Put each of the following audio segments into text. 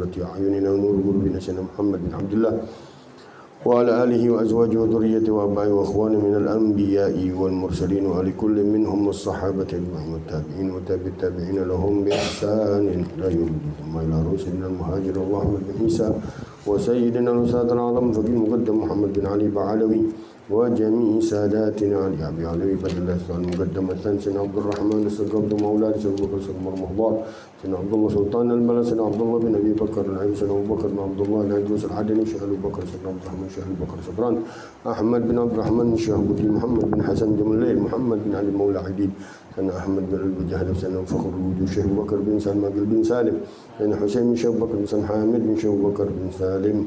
وقرة أعيننا ونور قلوبنا سيدنا محمد بن عبد الله وعلى آله وأزواجه وذريته وأبائه وأخوانه من الأنبياء والمرسلين وعلى كل منهم والصحابة أجمعين والتابعين وتابع التابعين لهم بإحسان إلى يوم الدين ثم إلى رسلنا المهاجر وأحمد بن عيسى وسيدنا الأستاذ الأعظم فقيه المقدم محمد بن علي بعلوي وجميع ساداتنا علي أبي علوي بدل الله سبحانه مقدم الثاني سيدنا عبد الرحمن السقاف مولاي سيدنا أبو بكر المهضار سيدنا عبد الله سلطان البلد سيدنا عبد الله بن أبي بكر العيب سيدنا أبو بكر بن عبد الله العجوز العدني شيخ أبو بكر سيدنا عبد الرحمن شيخ أبو بكر صبران أحمد بن عبد الرحمن شيخ أبو محمد بن حسن جمليل محمد بن علي مولى عديد سيدنا أحمد بن أبي جهل سيدنا فخر الوجود شيخ أبو بكر بن سالم بن سالم سيدنا حسين بن شيخ أبو بكر بن حامد بن شيخ أبو بكر بن سالم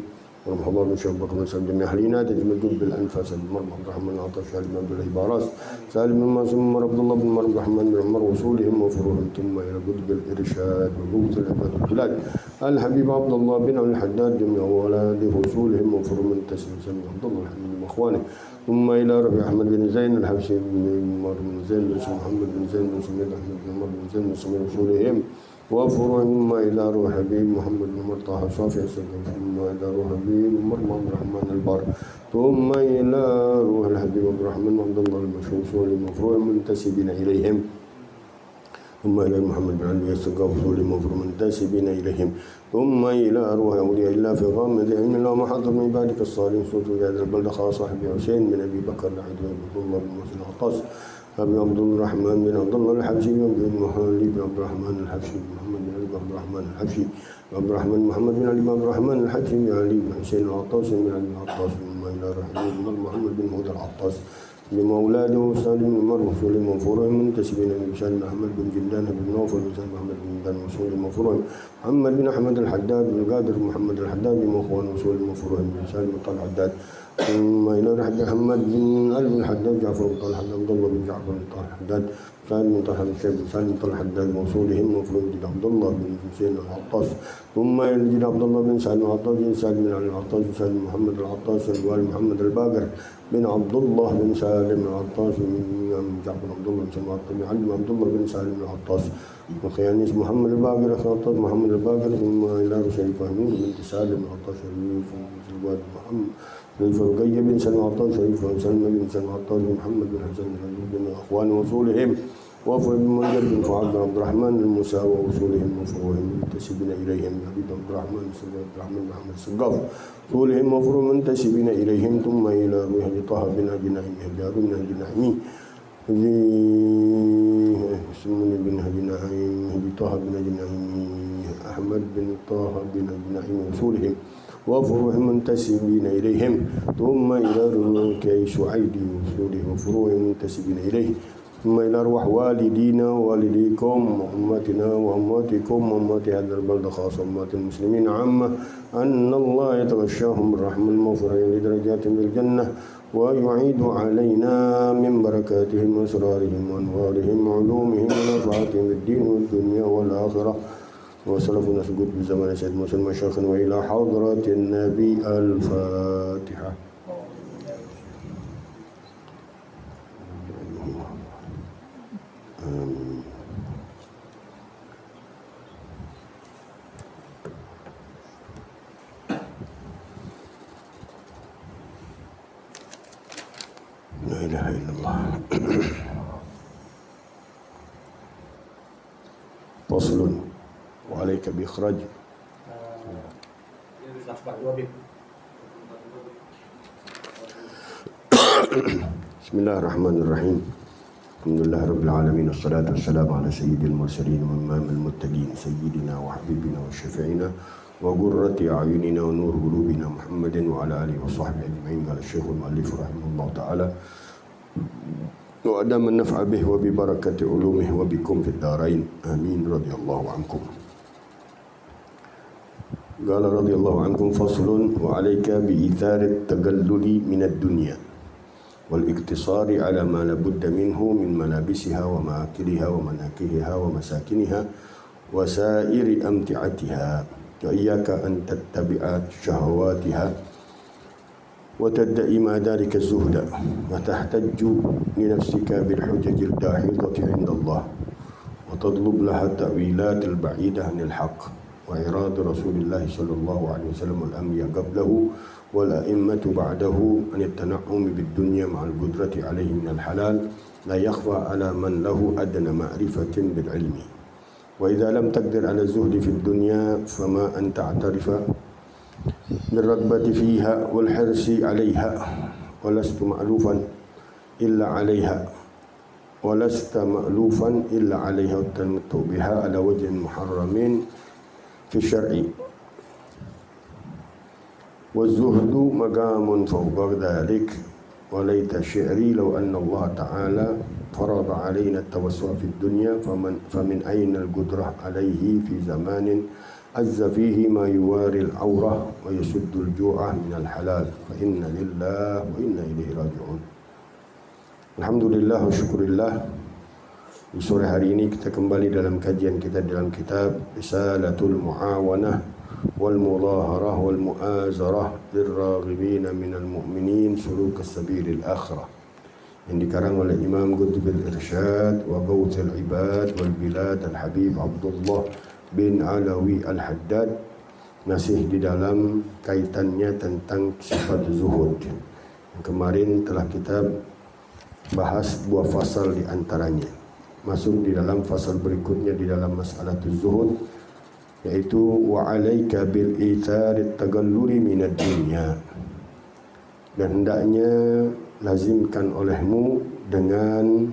والمحضر من شيخ بكر بن سالم جميع أهلنا تجمع الجود بالأنفاس المرء عبد الرحمن العطاش سالم بن عبد الله باراس سالم بن معصوم عمر عبد الله بن عبد الرحمن بن عمر وصولهم وفروعهم ثم إلى قطب الإرشاد وقوة العباد والبلاد الحبيب عبد الله بن عبد الحداد جميع أولاده وصولهم وفروع من تسليم سلم عبد الله الحبيب وإخوانه ثم إلى ربيع أحمد بن زين الحبشي بن عمر بن زين بن محمد بن زين بن سميد أحمد بن عمر بن زين بن سميد وصولهم وفروعهم إلى روح حبيب محمد بن عمر طه صافي ثم إلى روح حبيب عمر بن عبد الرحمن البر ثم إلى روح الحبيب عبد الرحمن عبد الله المشهور وفروع منتسبين إليهم ثم إلى محمد بن علي السقاف وفروع منتسبين إليهم ثم إلى أرواح أولياء الله في غامض علم الله محضر من عبادك الصالحين صوت هذا البلد خاص صاحبي حسين بن أبي بكر العيد عبد الله بن محسن العطاس أبي عبد الرحمن بن عبد الله الحبشي بن محمد بن عبد الرحمن الحبشي بن محمد بن علي بن عبد الرحمن الحبشي عبد الرحمن محمد بن علي بن عبد الرحمن الحبشي بن علي بن حسين العطاس بن علي بن العطاس ثم إلى رحمه بن محمد بن هدى العطاس لمولاده سالم بن عمر وصول منفورهم منتسبين لبشار بن أحمد بن جلدان بن نوفل بن محمد بن جلدان وصول منفورهم محمد بن أحمد الحداد بن قادر محمد الحداد بن مخوان وصول منفورهم بن سالم بن طلحة الحداد ثم إلى رحب محمد بن علي بن الحداد جعفر بن طلحة عبد الله بن جعفر بن طلحة الحداد سالم بن طلحة بن شيخ بن سالم بن طلحة الحداد موصولهم وفروع جد عبد الله بن حسين العطاس ثم إلى جد عبد الله بن سالم العطاس بن سالم بن علي العطاس سالم محمد العطاس الوالي محمد الباقر بن عبد الله بن سالم العطاس بن جعفر عبد الله بن سالم العطاس بن علي عبد الله بن سالم العطاس وخيانيس محمد الباقر العطاس محمد الباقر ثم إلى رشيد فهمين بن سالم العطاس شريف محمد شريف رقية بن سلمى العطاس شريف بن سلمى بن سلمى العطاس بن محمد بن حسن بن أخوان وصولهم وفر بن منجر بن فؤاد بن عبد الرحمن المساوى وصولهم وفروعهم منتسبين إليهم حبيب عبد الرحمن عبد الرحمن بن محمد السقاف وصولهم وفروع منتسبين إليهم ثم إلى روح طه بن أبي نعيم هجار بن أبي نعيم اسمني بن أبي نعيم طه بن أبي نعيم أحمد بن طه بن أبي نعيم وصولهم وفروع منتسبين إليهم ثم إلى روح شعيب وصولهم وفروع منتسبين إليه ثم إلى أرواح والدينا ووالديكم وأمتنا وأمواتكم وأموات هذا البلد خاصة أموات المسلمين عامة أن الله يتغشاهم بالرحمة المغفرة لدرجات بالجنة ويعيد علينا من بركاتهم وأسرارهم وأنوارهم وعلومهم ونفعاتهم في الدين والدنيا والآخرة وسلفنا سجود بزمان سيد موسى المشايخ وإلى حضرة النبي الفاتحة. لا إله إلا الله. فصل وعليك بإخراج. بسم الله الرحمن الرحيم. الحمد لله رب العالمين والصلاة والسلام على سيد المرسلين وإمام المتقين سيدنا وحبيبنا وشفيعنا وقرة أعيننا ونور قلوبنا محمد وعلى آله وصحبه أجمعين. قال الشيخ المؤلف رحمه الله تعالى وأدام النفع به وببركة علومه وبكم في الدارين آمين. رضي الله عنكم. قال رضي الله عنكم فصل وعليك بإيثار التقلل من الدنيا والاقتصار على ما لابد منه من ملابسها ومآكلها ومناكهها ومساكنها وسائر أمتعتها وإياك أن تتبع شهواتها وتدعي مع ذلك الزهد وتحتج لنفسك بالحجج الداحضة عند الله وتطلب لها التأويلات البعيدة عن الحق wa irad Rasulillah sallallahu alaihi wasallam wal anbiya qablahu wal a'immatu ba'dahu an at-tana'um bid dunya ma'al qudrati alaihi min al-halal la yakhfa ala man lahu adna ma'rifatin bil ilmi wa idza lam taqdir ala zuhdi fid dunya fama an ta'tarifa bil ragbati fiha wal hirsi 'alayha wa lastu ma'lufan illa 'alayha ولست مألوفا إلا عليه التمتع بها على وجه محرم في الشرع والزهد مقام فوق ذلك وليت شعري لو أن الله تعالى فرض علينا التوسع في الدنيا فمن أين القدرة عليه في زمان عز فيه ما يواري العورة ويسد الجوع من الحلال فإن لله وإنا إليه راجعون. Alhamdulillah wa syukurillah. Di sore hari ini kita kembali dalam kajian kita dalam kitab Risalatul Mu'awanah wal Mudaharah wal Mu'azarah lirraghibina minal mu'minin suluk as-sabilil akhirah yang dikarang oleh Imam Qutbil Irsyad wa Gawthil Ibad wal Bilad Al-Habib Abdullah bin Alawi Al-Haddad, masih di dalam kaitannya tentang sifat zuhud. Kemarin telah kita bahas dua fasal di antaranya. Masuk di dalam fasal berikutnya di dalam masalah zuhud, yaitu wa 'alaika bil ithari tagalluri minad dunya. Dan hendaknya lazimkan olehmu dengan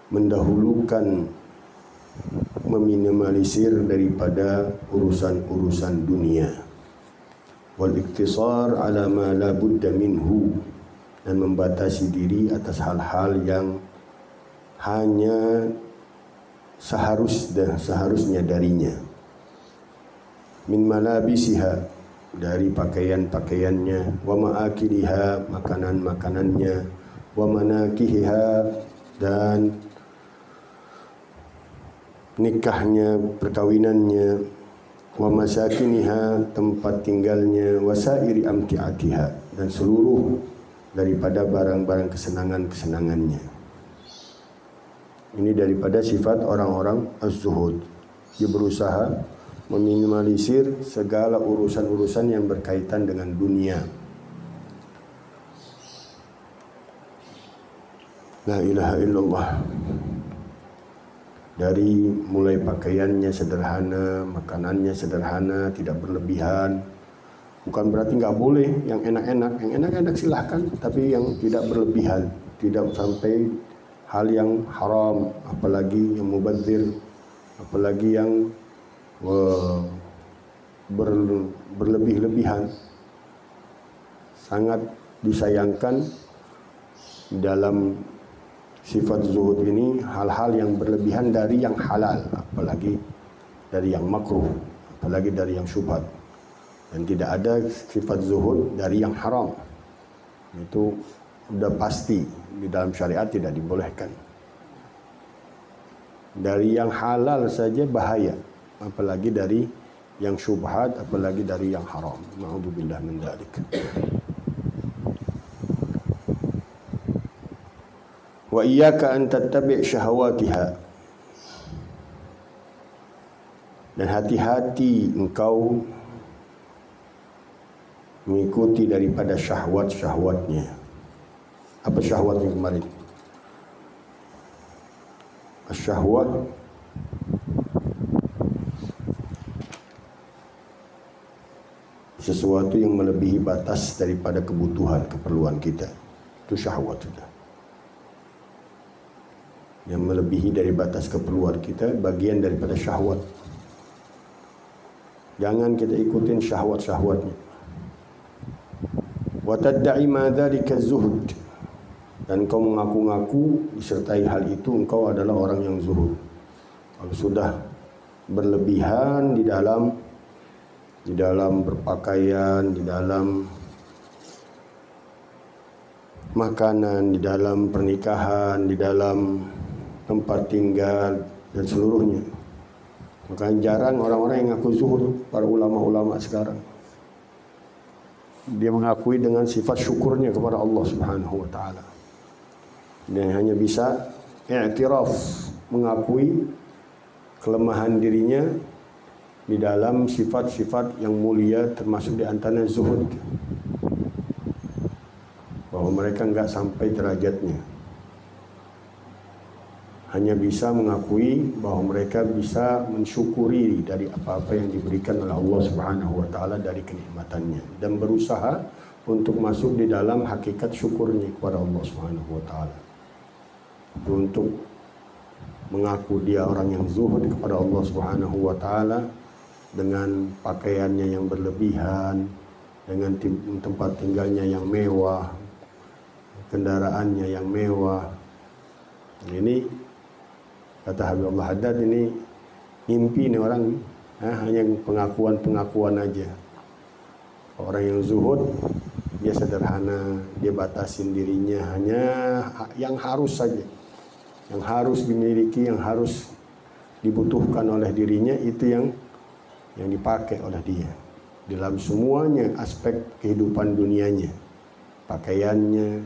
mendahulukan, meminimalisir daripada urusan-urusan dunia. Wal iktisar ala ma la budda minhu, dan membatasi diri atas hal-hal yang hanya seharusnya darinya. Min malabisiha, dari pakaian-pakaiannya, wa ma'akiliha, makanan-makanannya, wa manakihiha, dan nikahnya, perkawinannya, wa masakiniha, tempat tinggalnya, wa sairi amtiatiha, dan seluruh daripada barang-barang kesenangan-kesenangannya. Ini daripada sifat orang-orang az-zuhud. Dia berusaha meminimalisir segala urusan-urusan yang berkaitan dengan dunia. La ilaha illallah. Dari mulai pakaiannya sederhana, makanannya sederhana, tidak berlebihan. Bukan berarti nggak boleh yang enak-enak, yang enak-enak silahkan, tapi yang tidak berlebihan, tidak sampai hal yang haram, apalagi yang mubadzir, apalagi yang berlebih-lebihan. Sangat disayangkan dalam sifat zuhud ini hal-hal yang berlebihan dari yang halal, apalagi dari yang makruh, apalagi dari yang syubhat. Dan tidak ada sifat zuhud dari yang haram. Itu sudah pasti di dalam syariat tidak dibolehkan. Dari yang halal saja bahaya, apalagi dari yang syubhat, apalagi dari yang haram. Na'udzubillah min dzalik. Wa iyyaka an tattabi' syahawatiha. Dan hati-hati engkau mengikuti daripada syahwat-syahwatnya. Apa syahwatnya kemarin? Syahwat sesuatu yang melebihi batas daripada kebutuhan, keperluan kita. Itu syahwat sudah. Yang melebihi dari batas keperluan kita, bagian daripada syahwat. Jangan kita ikutin syahwat-syahwatnya. Wa tadda'i ma dzalika zuhud, dan engkau mengaku-ngaku disertai hal itu engkau adalah orang yang zuhud. Kalau sudah berlebihan di dalam berpakaian, di dalam makanan, di dalam pernikahan, di dalam tempat tinggal dan seluruhnya, maka jarang orang-orang yang ngaku zuhud. Para ulama-ulama sekarang, dia mengakui dengan sifat syukurnya kepada Allah Subhanahu wa taala. Dia hanya bisa i'tiraf, mengakui kelemahan dirinya di dalam sifat-sifat yang mulia, termasuk di antaranya zuhud. Bahwa mereka enggak sampai derajatnya. Hanya bisa mengakui bahwa mereka bisa mensyukuri dari apa-apa yang diberikan oleh Allah Subhanahu wa taala dari kenikmatannya dan berusaha untuk masuk di dalam hakikat syukurnya kepada Allah Subhanahu wa taala. Untuk mengaku dia orang yang zuhud kepada Allah Subhanahu wa taala dengan pakaiannya yang berlebihan, dengan tempat tinggalnya yang mewah, kendaraannya yang mewah. Ini kata Habibullah Haddad, ini mimpi nih orang, hanya pengakuan-pengakuan aja. Orang yang zuhud dia sederhana, dia batasin dirinya hanya yang harus saja, yang harus dimiliki, yang harus dibutuhkan oleh dirinya, itu yang dipakai oleh dia dalam semuanya aspek kehidupan dunianya, pakaiannya,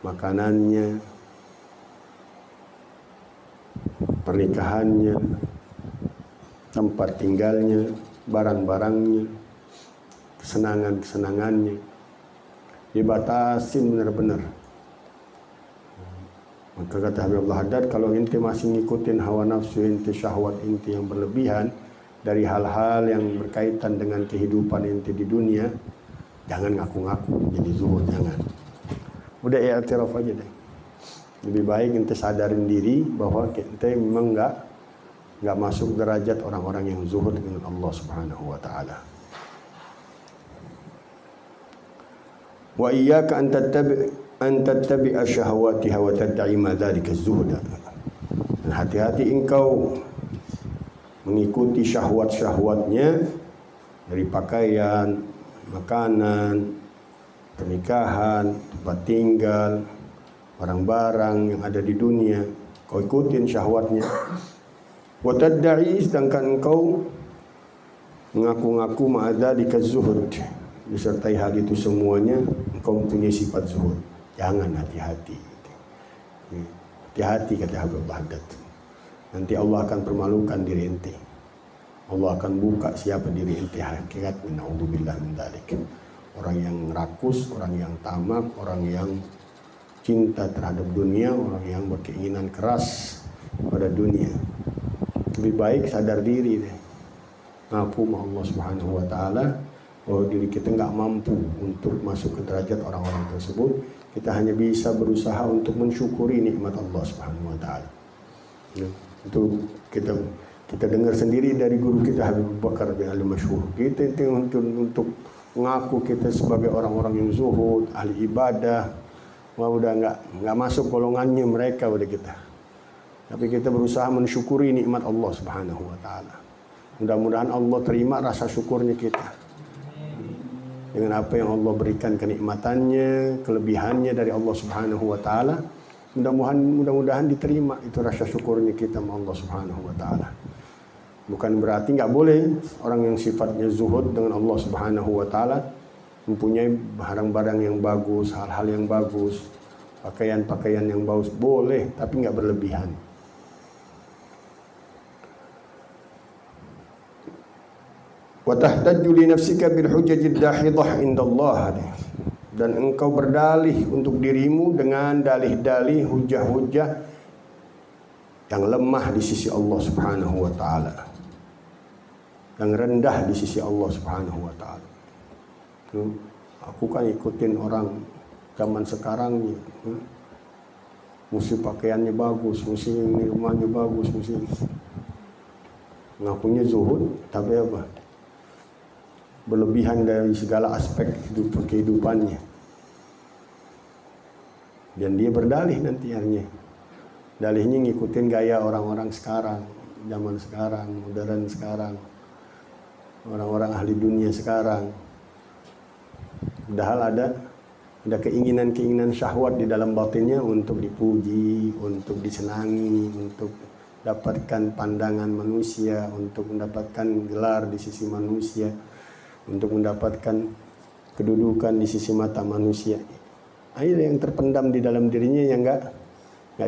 makanannya, pernikahannya, tempat tinggalnya, barang-barangnya, kesenangan-kesenangannya, dibatasin benar-benar. Maka kata Habibullah Haddad, kalau ente masih ngikutin hawa nafsu ente, syahwat ente yang berlebihan dari hal-hal yang berkaitan dengan kehidupan ente di dunia, jangan ngaku-ngaku jadi zuhud, jangan. Udah i'tiraf aja deh. Lebih baik ente sadarin diri bahwa ente memang enggak masuk derajat orang-orang yang zuhud dengan Allah Subhanahu wa taala. Wa iyyaka an tattabi'a syahawatiha wa tad'i ma dzalika az-zuhda. Dan hati-hati engkau mengikuti syahwat-syahwatnya dari pakaian, makanan, pernikahan, tempat tinggal, barang-barang yang ada di dunia. Kau ikutin syahwatnya. Wa tad'i, sedangkan engkau mengaku-ngaku ma'adzalika az-zuhd, disertai hal itu semuanya engkau mempunyai sifat zuhud. Jangan, hati-hati. Hati-hati kata Habibullah Haddad. Nanti Allah akan permalukan diri ente. Allah akan buka siapa diri ente hakikatnya. Na'udzubillah min dzalik. Orang yang rakus, orang yang tamak, orang yang cinta terhadap dunia, orang yang berkeinginan keras pada dunia. Lebih baik sadar diri deh. Ngaku sama Allah Subhanahu wa taala bahwa diri kita enggak mampu untuk masuk ke derajat orang-orang tersebut. Kita hanya bisa berusaha untuk mensyukuri nikmat Allah Subhanahu wa taala. Itu kita dengar sendiri dari guru kita Habib Bakar bin Ali Masyhur. Kita itu untuk mengaku kita sebagai orang-orang yang zuhud, ahli ibadah, udah enggak masuk golongannya mereka udah kita. Tapi kita berusaha mensyukuri nikmat Allah Subhanahu wa taala. Mudah-mudahan Allah terima rasa syukurnya kita. Dengan apa yang Allah berikan kenikmatannya, kelebihannya dari Allah Subhanahu wa taala, mudah-mudahan diterima itu rasa syukurnya kita sama Allah Subhanahu wa taala. Bukan berarti enggak boleh orang yang sifatnya zuhud dengan Allah Subhanahu wa taala mempunyai barang-barang yang bagus, hal-hal yang bagus, pakaian-pakaian yang bagus, boleh, tapi enggak berlebihan. Wa tahtajju li nafsika bil hujajid dahidah indallah, dan engkau berdalih untuk dirimu dengan dalih-dalih, hujah-hujah yang lemah di sisi Allah Subhanahu wa taala, yang rendah di sisi Allah Subhanahu wa taala. Aku kan ikutin orang zaman sekarang nih, mesti pakaiannya bagus, mesti rumahnya bagus, mesti ngakunya zuhud, tapi apa? Berlebihan dari segala aspek kehidupannya. Dan dia berdalih nanti akhirnya. Dalihnya ngikutin gaya orang-orang sekarang, zaman sekarang, modern sekarang, orang-orang ahli dunia sekarang. Padahal ada keinginan-keinginan syahwat di dalam batinnya untuk dipuji, untuk disenangi, untuk dapatkan pandangan manusia, untuk mendapatkan gelar di sisi manusia, untuk mendapatkan kedudukan di sisi mata manusia. Ada yang terpendam di dalam dirinya yang enggak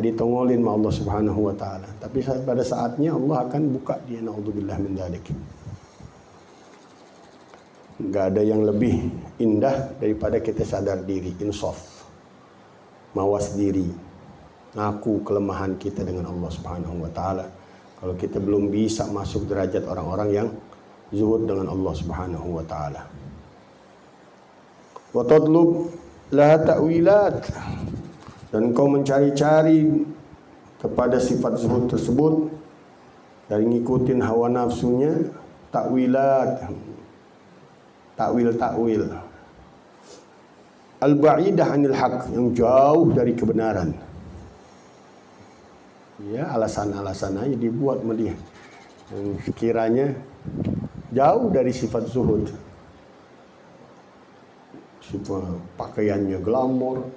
ditongolin sama Allah Subhanahu wa taala. Tapi pada saatnya Allah akan buka dia, naudzubillah min dzalik. Nggak ada yang lebih indah daripada kita sadar diri, insaf, mawas diri, ngaku kelemahan kita dengan Allah Subhanahu wa taala. Kalau kita belum bisa masuk derajat orang-orang yang zuhud dengan Allah Subhanahu wa taala. Wa tadlub la ta'wilat, dan kau mencari-cari kepada sifat zuhud tersebut dari ngikutin hawa nafsunya, ta'wilat, takwil al-ba'idah anil haq, yang jauh dari kebenaran. Ya, alasan-alasan aja dibuat sama dia yang sekiranya jauh dari sifat zuhud. Sifat pakaiannya glamor,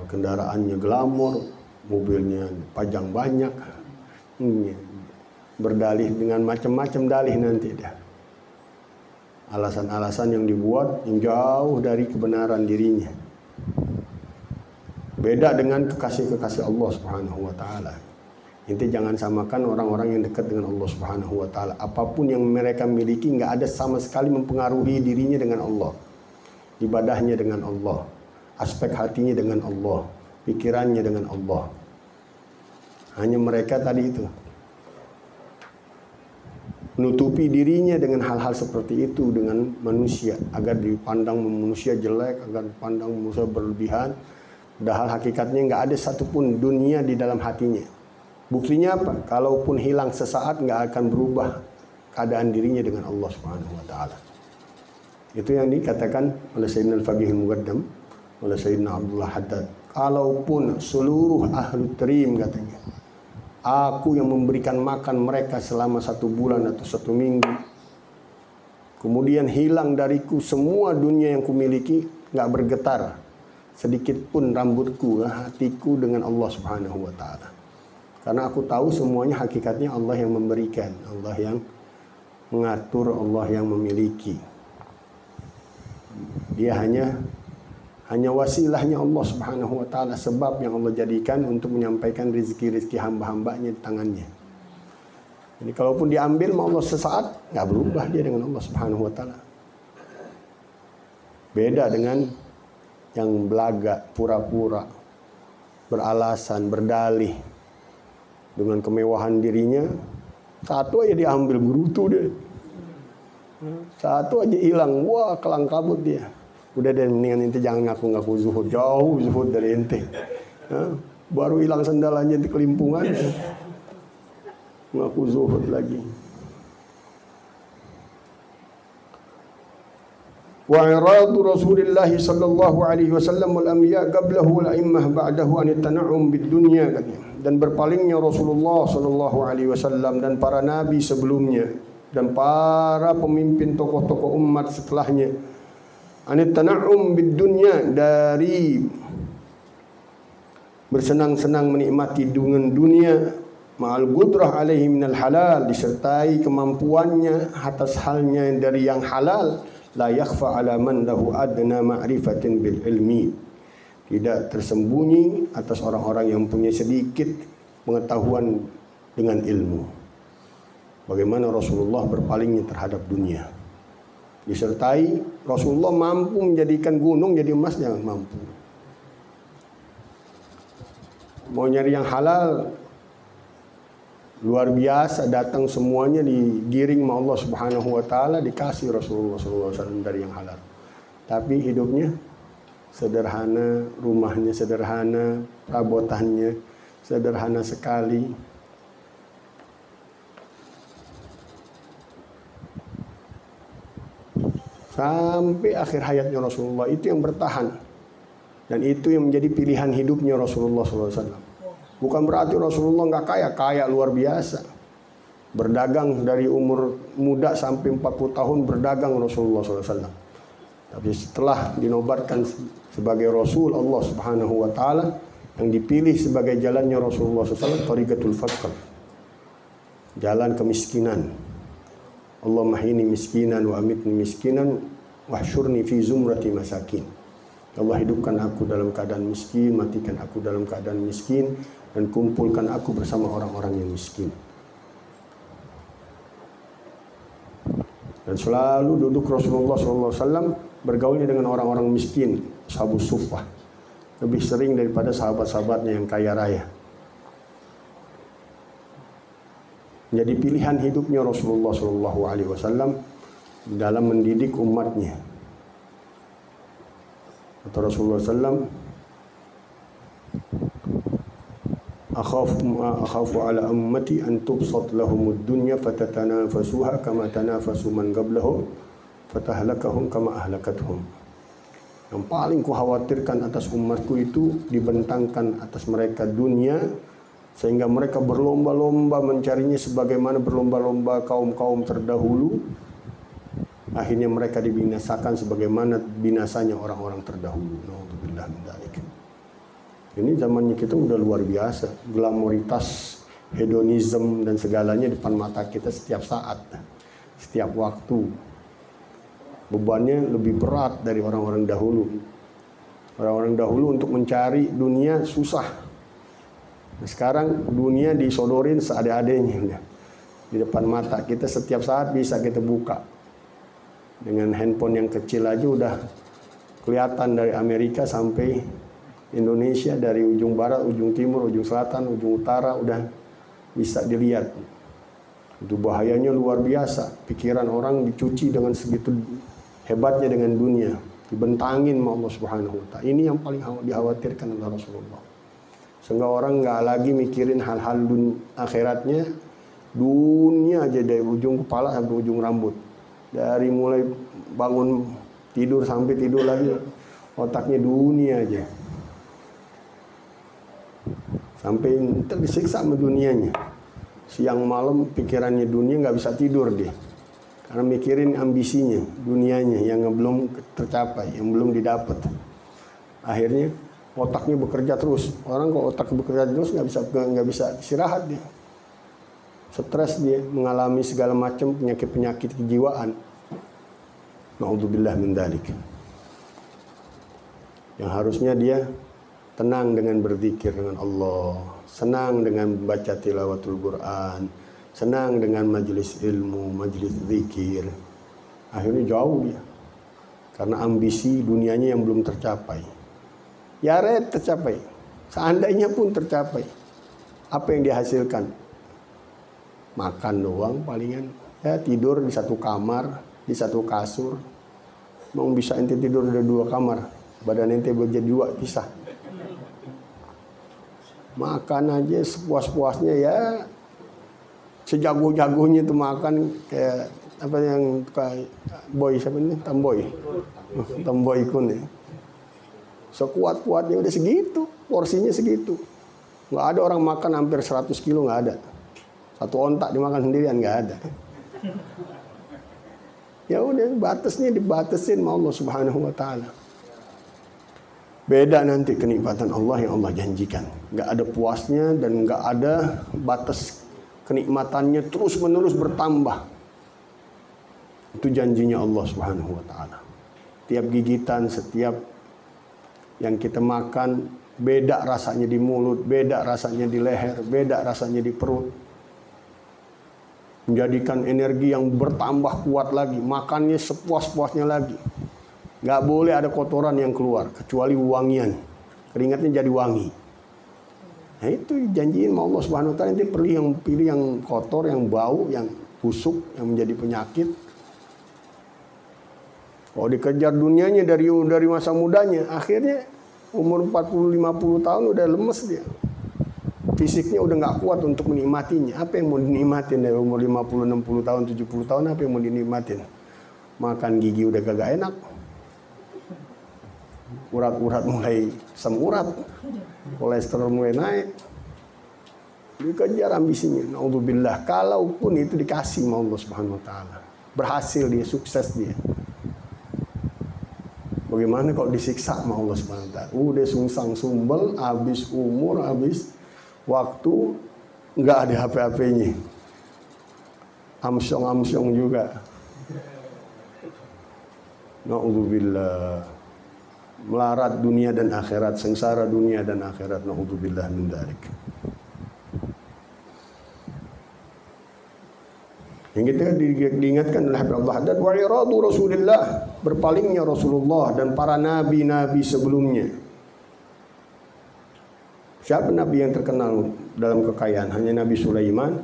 kendaraannya glamor, mobilnya pajang banyak, berdalih dengan macam-macam dalih nanti dah. Alasan-alasan yang dibuat yang jauh dari kebenaran dirinya. Beda dengan kekasih-kekasih Allah Subhanahu wa taala. Inti jangan samakan orang-orang yang dekat dengan Allah Subhanahu wa taala. Apapun yang mereka miliki enggak ada sama sekali mempengaruhi dirinya dengan Allah. Ibadahnya dengan Allah, aspek hatinya dengan Allah, pikirannya dengan Allah. Hanya mereka tadi itu menutupi dirinya dengan hal-hal seperti itu dengan manusia, agar dipandang manusia jelek, agar dipandang manusia berlebihan. Padahal hakikatnya nggak ada satupun dunia di dalam hatinya. Buktinya apa? Kalaupun hilang sesaat nggak akan berubah keadaan dirinya dengan Allah Subhanahu wa taala. Itu yang dikatakan oleh Sayyidina Al-Faqih Al-Muqaddam, oleh Sayyidina Abdullah Haddad. Kalaupun seluruh ahlu trim, katanya, aku yang memberikan makan mereka selama 1 bulan atau 1 minggu, kemudian hilang dariku semua dunia yang kumiliki, nggak bergetar sedikit pun rambutku, hatiku dengan Allah Subhanahu wa taala. Karena aku tahu semuanya hakikatnya Allah yang memberikan, Allah yang mengatur, Allah yang memiliki. Dia hanya wasilahnya Allah Subhanahu wa taala, sebab yang Allah jadikan untuk menyampaikan rezeki-rezeki hamba-hambanya di tangannya. Jadi kalaupun diambil sama Allah sesaat, nggak berubah dia dengan Allah Subhanahu wa taala. Beda dengan yang belaga, pura-pura, beralasan, berdalih dengan kemewahan dirinya. Satu aja diambil, berutuh dia. Satu aja hilang, wah kelang kabut dia. Udah deh, mendingan ente jangan ngaku-ngaku zuhud, jauh zuhud dari ente. Baru hilang sendal aja di kelimpungan, ngaku zuhud lagi. Wa iradu Rasulillah sallallahu alaihi wasallam wal anbiya qablahu wal a'immah ba'dahu an tan'um bid dunya, dan berpalingnya Rasulullah sallallahu alaihi wasallam dan para nabi sebelumnya dan para pemimpin tokoh-tokoh umat setelahnya, anit tana'um bid dunya, dari bersenang-senang menikmati dengan dunia, ma'al gudrah alaihi minal halal, disertai kemampuannya atas halnya dari yang halal, la yakhfa ala man lahu adna ma'rifatin bil ilmi, tidak tersembunyi atas orang-orang yang punya sedikit pengetahuan dengan ilmu. Bagaimana Rasulullah berpalingnya terhadap dunia, disertai Rasulullah mampu menjadikan gunung jadi emas, jangan mampu. Mau nyari yang halal luar biasa, datang semuanya digiring sama Allah Subhanahu wa taala, dikasih Rasulullah SAW dari yang halal. Tapi hidupnya sederhana, rumahnya sederhana, perabotannya sederhana sekali. Sampai akhir hayatnya Rasulullah, itu yang bertahan. Dan itu yang menjadi pilihan hidupnya Rasulullah SAW. Bukan berarti Rasulullah nggak kaya, kaya luar biasa. Berdagang dari umur muda sampai 40 tahun berdagang Rasulullah SAW. Tapi setelah dinobatkan sebagai Rasul Allah Subhanahu wa taala, yang dipilih sebagai jalannya Rasulullah SAW, tariqatul faqr, jalan kemiskinan. Allahumma hini miskinan wa amitni miskinan wahsyurni fi zumrati masakin. Allah, hidupkan aku dalam keadaan miskin, matikan aku dalam keadaan miskin, dan kumpulkan aku bersama orang-orang yang miskin. Dan selalu duduk Rasulullah SAW bergaulnya dengan orang-orang miskin, ashabus suffah. Lebih sering daripada sahabat-sahabatnya yang kaya raya. Jadi pilihan hidupnya Rasulullah SAW dalam mendidik umatnya. Kata Rasulullah SAW, akhafu ala ummati an tubsat lahumud dunya fatatanafasuha kama tanafasu man qablahum fatahlakahum kama ahlakathum. Yang paling kukhawatirkan atas umatku itu dibentangkan atas mereka dunia sehingga mereka berlomba-lomba mencarinya sebagaimana berlomba-lomba kaum-kaum terdahulu. Akhirnya mereka dibinasakan sebagaimana binasanya orang-orang terdahulu. Nauzubillah min dzalik. Ini zamannya kita udah luar biasa, glamoritas, hedonisme dan segalanya depan mata kita setiap saat, setiap waktu. Bebannya lebih berat dari orang-orang dahulu. Orang-orang dahulu untuk mencari dunia susah. Nah, sekarang dunia disodorin seadanya di depan mata kita, setiap saat bisa kita buka. Dengan handphone yang kecil aja udah kelihatan dari Amerika sampai Indonesia, dari ujung barat, ujung timur, ujung selatan, ujung utara udah bisa dilihat. Itu bahayanya luar biasa. Pikiran orang dicuci dengan segitu hebatnya dengan dunia, dibentangin sama Allah Subhanahu wa taala. Ini yang paling dikhawatirkan oleh Rasulullah. Sehingga orang nggak lagi mikirin hal-hal akhiratnya, dunia aja dari ujung kepala sampai ujung rambut. Dari mulai bangun tidur sampai tidur lagi, otaknya dunia aja. Sampai tersiksa sama dunianya. Siang malam pikirannya dunia, nggak bisa tidur dia. Karena mikirin ambisinya, dunianya yang belum tercapai, yang belum didapat. Akhirnya otaknya bekerja terus. Orang kalau otak bekerja terus nggak bisa istirahat dia. Stres dia, mengalami segala macam penyakit-penyakit kejiwaan. Na'udzubillah min dzalik. Yang harusnya dia tenang dengan berzikir dengan Allah, senang dengan membaca tilawatul Quran, senang dengan majelis ilmu, majelis zikir. Akhirnya jauh dia. Karena ambisi dunianya yang belum tercapai. Ya tercapai. Seandainya pun tercapai. Apa yang dihasilkan? Makan doang palingan. Ya tidur di satu kamar, di satu kasur. Mau bisa ente tidur di dua kamar. Badan ente jadi dua pisah. Makan aja sepuas-puasnya ya. Sejago-jagonya itu makan kayak apa yang kayak boy siapa ini? Tamboy kun ya. Sekuat-kuatnya udah segitu, porsinya segitu. Nggak ada orang makan hampir 100 kilo, nggak ada. Satu ontak dimakan sendirian nggak ada. Ya udah batasnya dibatasin sama Allah Subhanahu wa taala. Beda nanti kenikmatan Allah yang Allah janjikan. Nggak ada puasnya dan nggak ada batas kenikmatannya, terus-menerus bertambah. Itu janjinya Allah Subhanahu wa taala. Tiap gigitan, setiap yang kita makan beda rasanya di mulut, beda rasanya di leher, beda rasanya di perut. Menjadikan energi yang bertambah kuat lagi, makannya sepuas-puasnya lagi. Gak boleh ada kotoran yang keluar, kecuali wangian. Keringatnya jadi wangi. Nah itu janjiin sama Allah Subhanahu wa taala, nanti pilih yang kotor, yang bau, yang busuk, yang menjadi penyakit. Kalau dikejar dunianya dari masa mudanya, akhirnya umur 40-50 tahun udah lemes dia. Fisiknya udah gak kuat untuk menikmatinya. Apa yang mau dinikmatin dari umur 50-60 tahun, 70 tahun, apa yang mau dinikmatin? Makan gigi udah kagak enak. Urat-urat mulai semurat. Kolesterol mulai naik. Dikejar ambisinya. Naudzubillah. Kalaupun itu dikasih sama Allah Subhanahu wa taala. Berhasil dia, sukses dia. Bagaimana kalau disiksa sama Allah Subhanahu wa taala? Udah sungsang sumbel, habis umur, habis waktu, nggak ada HP-HP-nya. Amsyong-amsyong juga. Naudzubillah. Melarat dunia dan akhirat, sengsara dunia dan akhirat. Naudzubillah min dzalik. Yang kita diingatkan oleh Habib Abdul Haddad, wa iradu Rasulillah, berpalingnya Rasulullah dan para nabi-nabi sebelumnya. Siapa nabi yang terkenal dalam kekayaan? Hanya Nabi Sulaiman,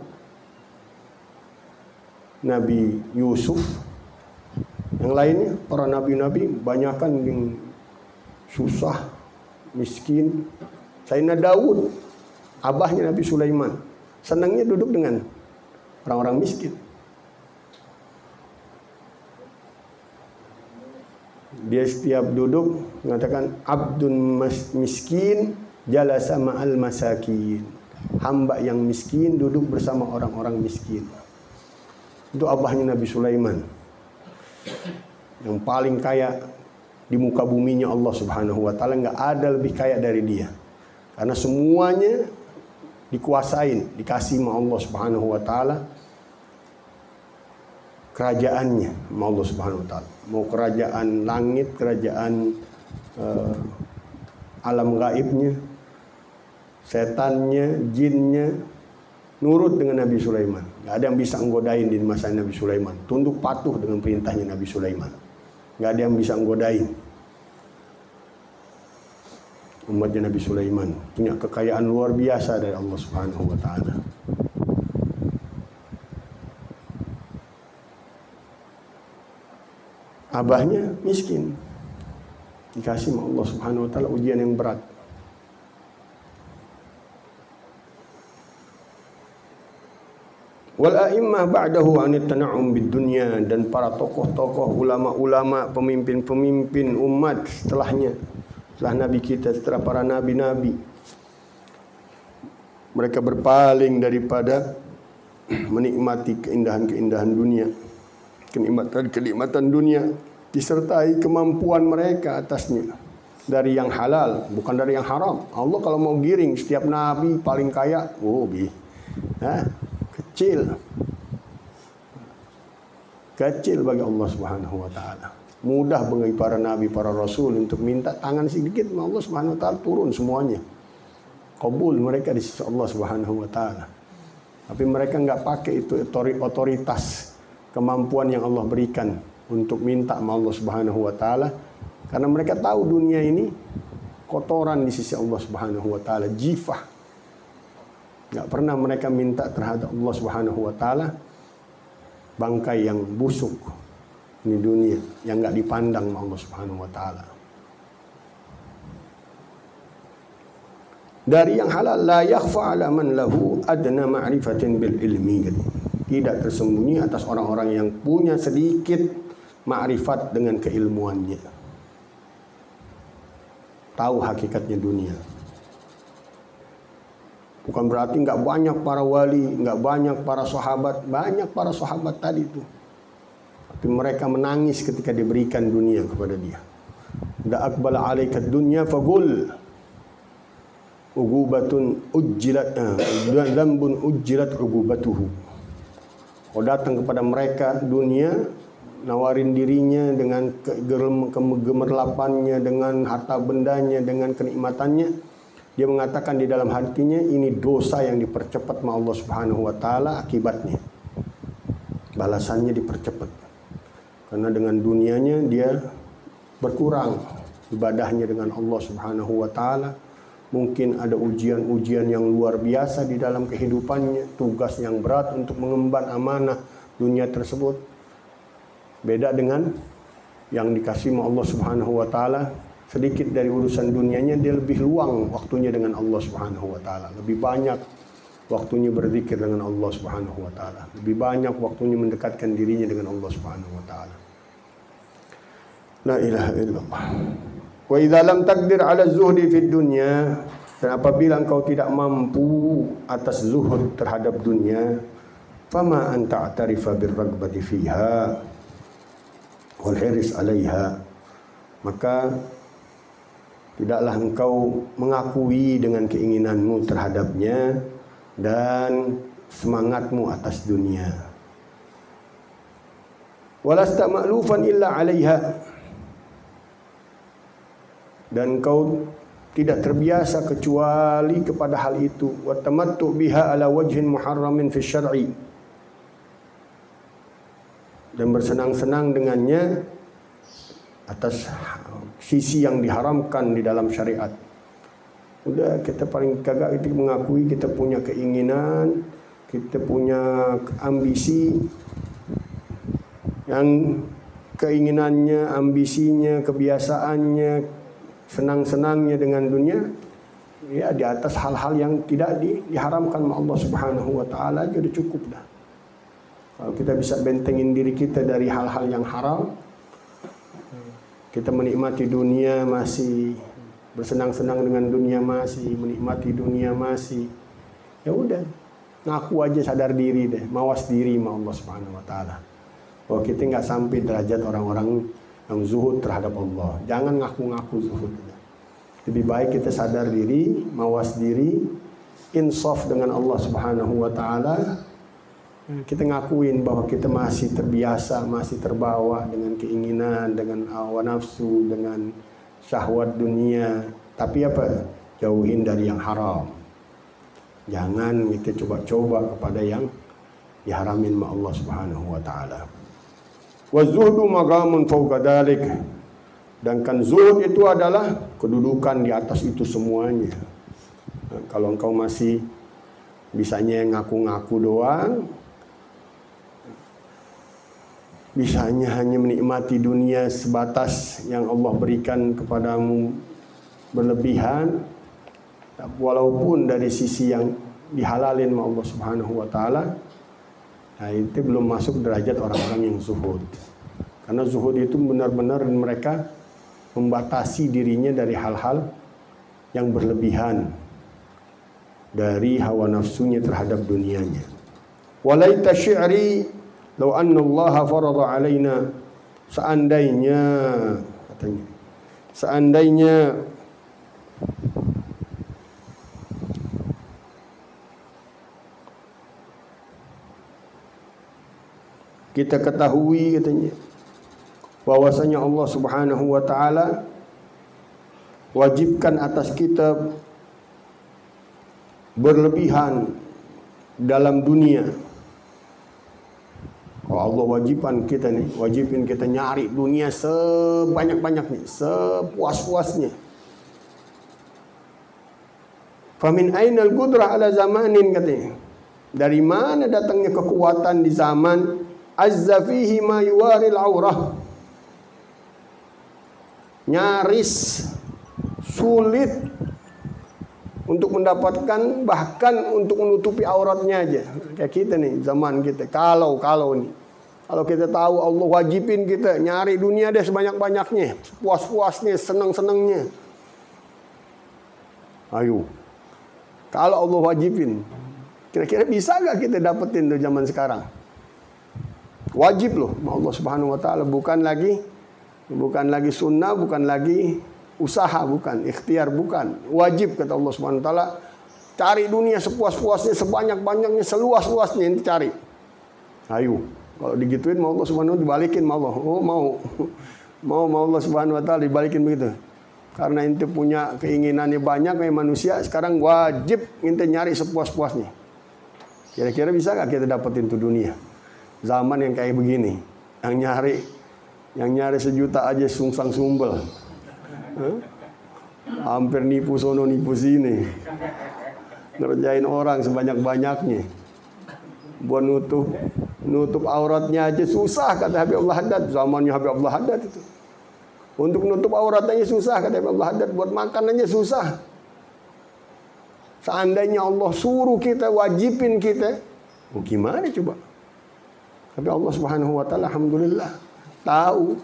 Nabi Yusuf. Yang lainnya para nabi-nabi banyakan yang susah, miskin. Sayyidina Daud, abahnya Nabi Sulaiman, senangnya duduk dengan orang-orang miskin. Dia setiap duduk mengatakan abdun miskin jalasa ma'al masakin. Hamba yang miskin duduk bersama orang-orang miskin. Itu abahnya Nabi Sulaiman, yang paling kaya di muka buminya Allah Subhanahu wa taala. Enggak ada lebih kaya dari dia, karena semuanya dikuasain, dikasih sama Allah Subhanahu wa taala. Kerajaannya sama Allah Subhanahu wa taala. Mau kerajaan langit, kerajaan alam gaibnya, setannya, jinnya, nurut dengan Nabi Sulaiman. Gak ada yang bisa nggodain di masa Nabi Sulaiman. Tunduk patuh dengan perintahnya Nabi Sulaiman. Gak ada yang bisa nggodain. Umatnya Nabi Sulaiman punya kekayaan luar biasa dari Allah Subhanahu wa taala. Abahnya miskin, dikasih sama Allah Subhanahu wa taala ujian yang berat. Wal a'immah ba'dahu 'anit tana'um bid dunya, dan para tokoh-tokoh, ulama-ulama, pemimpin-pemimpin umat setelahnya, setelah nabi kita, setelah para nabi-nabi, mereka berpaling daripada menikmati keindahan-keindahan dunia, kenikmatan-kenikmatan dunia, disertai kemampuan mereka atasnya dari yang halal, bukan dari yang haram. Allah kalau mau giring setiap nabi paling kaya, kecil bagi Allah Subhanahu wa taala. Mudah bagi para nabi, para rasul untuk minta tangan sedikit, Allah Subhanahu wa taala turun semuanya. Qabul mereka di sisi Allah Subhanahu wa taala. Tapi mereka enggak pakai itu otoritas, kemampuan yang Allah berikan untuk minta sama Allah Subhanahu wa taala, karena mereka tahu dunia ini kotoran di sisi Allah Subhanahu wa taala, jifah. Enggak pernah mereka minta terhadap Allah Subhanahu wa taala bangkai yang busuk di dunia yang enggak dipandang sama Allah Subhanahu wa taala. Dari yang halal, la yakhfa 'ala man lahu adna ma'rifatin bil ilmi. Tidak tersembunyi atas orang-orang yang punya sedikit ma'rifat dengan keilmuannya. Tahu hakikatnya dunia. Bukan berarti enggak banyak para wali, enggak banyak para sahabat. Banyak para sahabat tadi itu. Tapi mereka menangis ketika diberikan dunia kepada dia. Da aqbala 'alaika dunya faqul ugubatun ujjilat dzambun ujjilat ugubatuhu. Kalau datang kepada mereka dunia, nawarin dirinya dengan kegemerlapannya, dengan harta bendanya, dengan kenikmatannya, dia mengatakan di dalam hatinya, ini dosa yang dipercepat sama Allah Subhanahu wa taala akibatnya. Balasannya dipercepat. Karena dengan dunianya dia berkurang ibadahnya dengan Allah Subhanahu wa taala. Mungkin ada ujian-ujian yang luar biasa di dalam kehidupannya, tugas yang berat untuk mengemban amanah dunia tersebut. Beda dengan yang dikasih oleh Allah Subhanahu wa taala, sedikit dari urusan dunianya dia lebih luang waktunya dengan Allah Subhanahu wa taala. Lebih banyak waktunya berzikir dengan Allah Subhanahu wa taala. Lebih banyak waktunya mendekatkan dirinya dengan Allah Subhanahu wa taala. La ilaha illallah. Wa idza lam taqdir 'ala zuhdi fid dunya, dan apabila engkau tidak mampu atas zuhud terhadap dunia, fama anta a'tarifa birragbati fiha wal hiris 'alaiha, maka tidaklah engkau mengakui dengan keinginanmu terhadapnya dan semangatmu atas dunia. Walasta ma'lufan illa 'alaiha, dan kau tidak terbiasa kecuali kepada hal itu. Wa tamattu biha ala wajhin muharramin fi syar'i, dan bersenang-senang dengannya atas sisi yang diharamkan di dalam syariat. Udah, kita paling kagak itu mengakui kita punya keinginan, kita punya ambisi yang keinginannya, ambisinya, kebiasaannya, senang-senangnya dengan dunia, ya di atas hal-hal yang tidak diharamkan oleh Allah Subhanahu wa taala aja udah cukup dah. Kalau kita bisa bentengin diri kita dari hal-hal yang haram, kita menikmati dunia masih, bersenang-senang dengan dunia masih, menikmati dunia masih, ya udah, ngaku aja sadar diri deh, mawas diri sama Allah Subhanahu wa taala. Bahwa kita nggak sampai derajat orang-orang yang zuhud terhadap Allah. Jangan ngaku-ngaku zuhud. Lebih baik kita sadar diri, mawas diri, insaf dengan Allah Subhanahu wa taala. Kita ngakuin bahwa kita masih terbiasa, masih terbawa dengan keinginan, dengan hawa nafsu, dengan syahwat dunia. Tapi apa? Jauhin dari yang haram. Jangan kita coba-coba kepada yang diharamin sama Allah Subhanahu wa taala. Wa zuhdu maqamun fawqa dzalik. Dan kan zuhud itu adalah kedudukan di atas itu semuanya. Nah, kalau engkau masih bisanya ngaku-ngaku doang, bisanya hanya menikmati dunia sebatas yang Allah berikan kepadamu berlebihan, walaupun dari sisi yang dihalalin oleh Allah Subhanahu wa taala, nah itu belum masuk derajat orang-orang yang zuhud. Karena zuhud itu benar-benar mereka membatasi dirinya dari hal-hal yang berlebihan, dari hawa nafsunya terhadap dunianya. Walaita syi'ri law anna Allah farada alaina, seandainya katanya, seandainya kita ketahui katanya bahwasanya Allah Subhanahu wa taala wajibkan atas kita berlebihan dalam dunia. Kalau Allah wajibin kita nyari dunia sebanyak-banyaknya, sepuas-puasnya. Famin ainal qudrah ala zamanin, katanya. Dari mana datangnya kekuatan di zaman azza fihi ma yuwaril aurah, nyaris sulit untuk mendapatkan, bahkan untuk menutupi auratnya aja. Kayak kita nih, zaman kita. Kalau kita tahu Allah wajibin kita nyari dunia deh sebanyak-banyaknya, puas-puasnya, senang-senangnya. Ayo. Kalau Allah wajibin, kira-kira bisa gak kita dapetin tuh zaman sekarang? Wajib loh, Allah Subhanahu wa taala, bukan lagi sunnah, bukan lagi usaha, bukan ikhtiar, bukan wajib, kata Allah Subhanahu wa taala. Cari dunia sepuas-puasnya, sebanyak-banyaknya, seluas-luasnya yang dicari. Ayo, kalau digituin mau Allah Subhanahu wa taala dibalikin mau Allah. Oh, mau Allah Subhanahu wa taala dibalikin begitu. Karena ente punya keinginannya banyak kayak manusia, sekarang wajib ente nyari sepuas-puasnya. Kira-kira bisa gak kita dapetin tuh dunia? Zaman yang kayak begini, yang nyari sejuta aja sungsang sumbel, hampir nipu sono nipu sini, ngerjain orang sebanyak-banyaknya, buat nutup auratnya aja susah, kata Habib Abdul Haddad. Zamannya Habib Abdul Haddad itu, untuk nutup auratnya susah, kata Habib Abdul Haddad. Buat makan aja susah. Seandainya Allah suruh kita, wajibin kita, gimana coba? Tapi Allah Subhanahu wa taala alhamdulillah tahu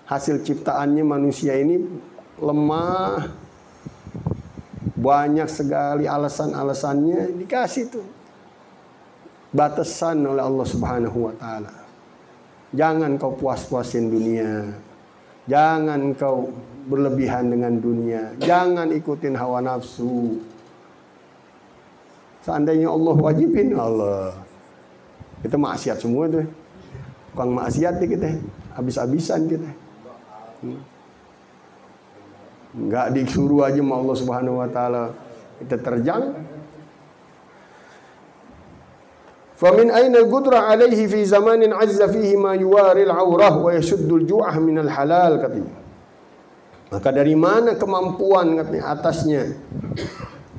hasil ciptaannya manusia ini lemah, banyak sekali alasan-alasannya, dikasih tuh batasan oleh Allah Subhanahu wa taala. Jangan kau puas-puasin dunia, jangan kau berlebihan dengan dunia, jangan ikutin hawa nafsu. Seandainya Allah wajibin, Allah, kita maksiat semua tuh. Tukang maksiat nih kita, habis-habisan kita. Enggak disuruh aja sama Allah Subhanahu wa taala kita terjang. Famin aina al-qudrah alaihi fi zamanin azza fihi ma yuwari al-aurah wa yasuddul ju'ah min al-halal, katanya. Maka dari mana kemampuan, katanya, atasnya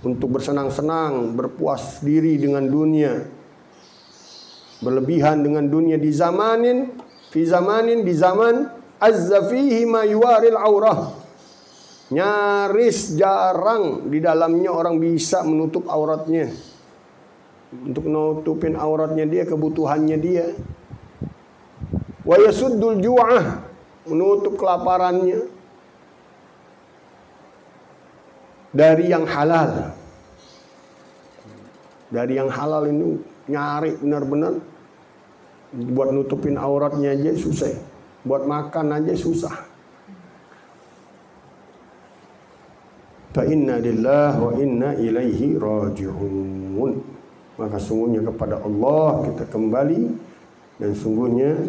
untuk bersenang-senang, berpuas diri dengan dunia, berlebihan dengan dunia di zamanin, fi zamanin, di zaman azza fihi ma yuwari al-aurah, nyaris jarang di dalamnya orang bisa menutup auratnya. Untuk nutupin auratnya dia, kebutuhannya dia. Wa yasuddul ju'ah, menutup kelaparannya dari yang halal. Dari yang halal ini nyari benar-benar, buat nutupin auratnya aja susah, buat makan aja susah. Fa inna lillahi wa inna ilaihi raji'un. Maka sungguhnya kepada Allah kita kembali, dan sungguhnya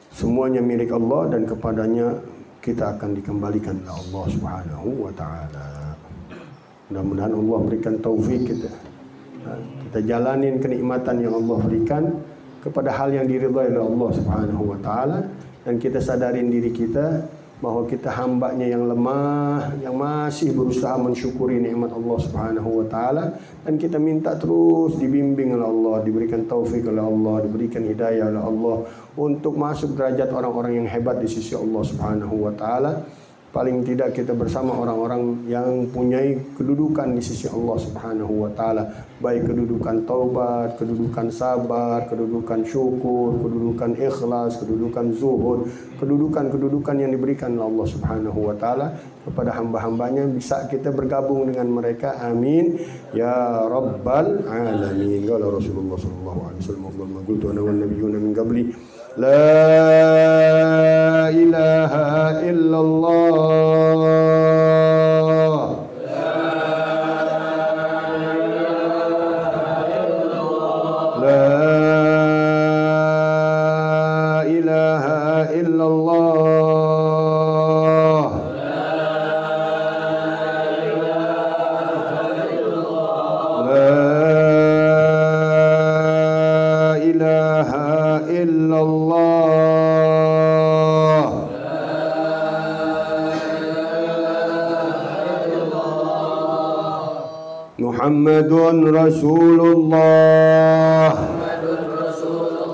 semuanya milik Allah, dan kepadanya kita akan dikembalikan oleh Allah Subhanahu wa taala. Mudah-mudahan Allah berikan taufik kita jalanin kenikmatan yang Allah berikan kepada hal yang diridhai oleh Allah Subhanahu wa taala, dan kita sadarin diri kita bahwa kita hambanya yang lemah, yang masih berusaha mensyukuri nikmat Allah Subhanahu wa taala, dan kita minta terus dibimbing oleh Allah, diberikan taufik oleh Allah, diberikan hidayah oleh Allah untuk masuk derajat orang-orang yang hebat di sisi Allah Subhanahu wa taala. Paling tidak kita bersama orang-orang yang punya kedudukan di sisi Allah Subhanahu wa taala, baik kedudukan taubat, kedudukan sabar, kedudukan syukur, kedudukan ikhlas, kedudukan zuhud, kedudukan-kedudukan yang diberikan oleh Allah Subhanahu wa taala kepada hamba-hambanya, bisa kita bergabung dengan mereka. Amin ya rabbal alamin. Qala Rasulullah sallallahu alaihi wasallam, qultu ana wan nabiyyuna min qabli la ilaha illallah. Muhammadun Rasulullah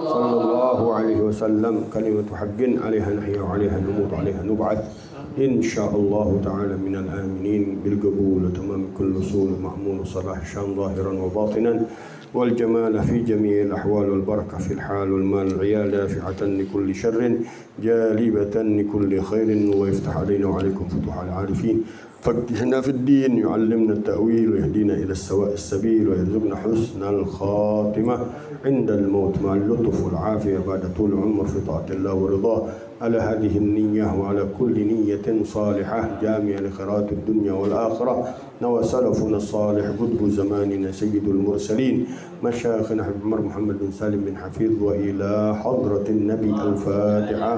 sallallahu alaihi wasallam, kalimatu haqqin 'alaiha nahya wa 'alaiha numut 'alaiha nub'at insyaallah ta'ala minal aminin bil qabul wa tamam kullu usul ma'mun salah syam zahiran wa batinan wal jamal fi jami'il ahwal wal barakah fil hal wal mal iyal dafi'atan li kulli sharrin jalibatan li kulli khairin wa yaftah 'alaina wa 'alaikum futuhal 'arifin. فقهنا في الدين، يعلمنا التأويل، ويهدينا إلى السواء السبيل، ويرزقنا حسن الخاتمة عند الموت مع اللطف والعافية بعد طول العمر في طاعة الله ورضاه. على هذه النية وعلى كل نية صالحة جامعة لخيرات الدنيا والآخرة نوى سلفنا الصالح قطب زماننا سيد المرسلين مشايخنا عمر محمد بن سالم بن حفيظ، وإلى حضرة النبي الفاتحة.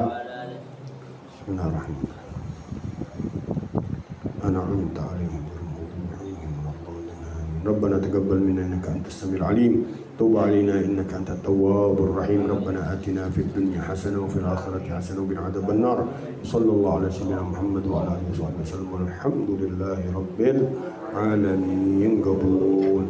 بسم الله الرحمن الرحيم. أنعمت عليهم ربنا تقبل منا إنك أنت السميع العليم، توب علينا إنك أنت التواب الرحيم. ربنا آتنا في الدنيا حسنة وفي الآخرة حسنة وقنا عذاب النار. صلى الله على سيدنا محمد وعلى آله وصحبه وسلم والحمد لله رب العالمين. قبول.